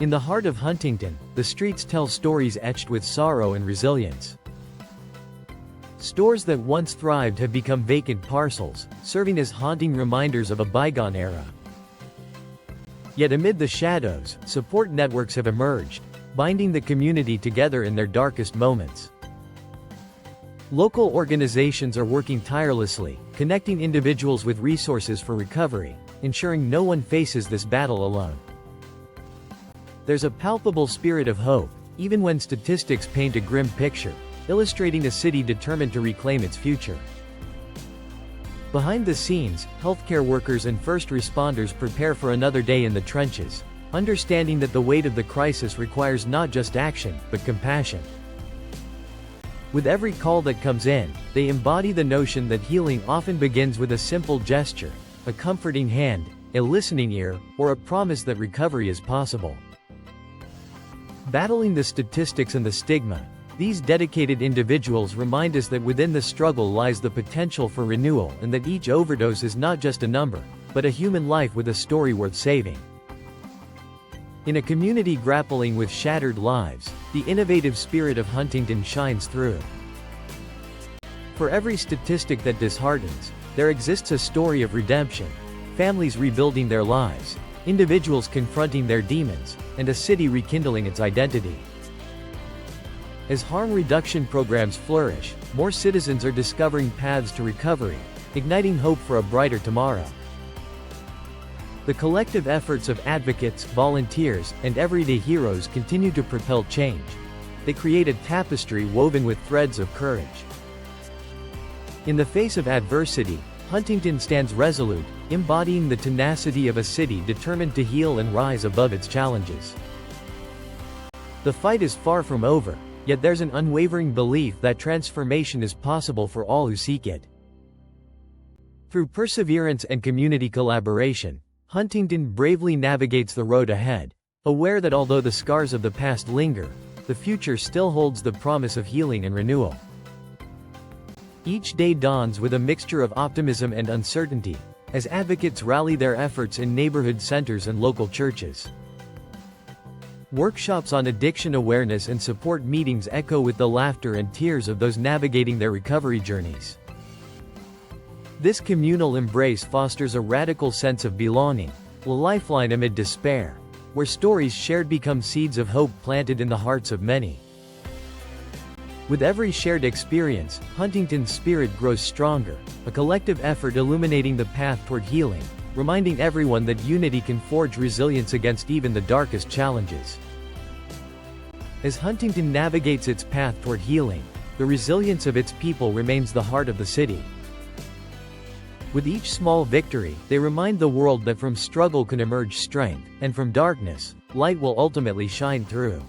In the heart of Huntington, the streets tell stories etched with sorrow and resilience. Stores that once thrived have become vacant parcels, serving as haunting reminders of a bygone era. Yet amid the shadows, support networks have emerged, binding the community together in their darkest moments. Local organizations are working tirelessly, connecting individuals with resources for recovery, ensuring no one faces this battle alone. There's a palpable spirit of hope, even when statistics paint a grim picture, illustrating a city determined to reclaim its future. Behind the scenes, healthcare workers and first responders prepare for another day in the trenches, understanding that the weight of the crisis requires not just action, but compassion. With every call that comes in, they embody the notion that healing often begins with a simple gesture, a comforting hand, a listening ear, or a promise that recovery is possible. Battling the statistics and the stigma, these dedicated individuals remind us that within the struggle lies the potential for renewal and that each overdose is not just a number, but a human life with a story worth saving. In a community grappling with shattered lives, the innovative spirit of Huntington shines through. For every statistic that disheartens, there exists a story of redemption, families rebuilding their lives, individuals confronting their demons, and a city rekindling its identity. As harm reduction programs flourish, more citizens are discovering paths to recovery, igniting hope for a brighter tomorrow. The collective efforts of advocates, volunteers, and everyday heroes continue to propel change. They create a tapestry woven with threads of courage. In the face of adversity, Huntington stands resolute, embodying the tenacity of a city determined to heal and rise above its challenges. The fight is far from over, yet there's an unwavering belief that transformation is possible for all who seek it. Through perseverance and community collaboration, Huntington bravely navigates the road ahead, aware that although the scars of the past linger, the future still holds the promise of healing and renewal. Each day dawns with a mixture of optimism and uncertainty, as advocates rally their efforts in neighborhood centers and local churches. Workshops on addiction awareness and support meetings echo with the laughter and tears of those navigating their recovery journeys. This communal embrace fosters a radical sense of belonging, a lifeline amid despair, where stories shared become seeds of hope planted in the hearts of many. With every shared experience, Huntington's spirit grows stronger, a collective effort illuminating the path toward healing, reminding everyone that unity can forge resilience against even the darkest challenges. As Huntington navigates its path toward healing, the resilience of its people remains the heart of the city. With each small victory, they remind the world that from struggle can emerge strength, and from darkness, light will ultimately shine through.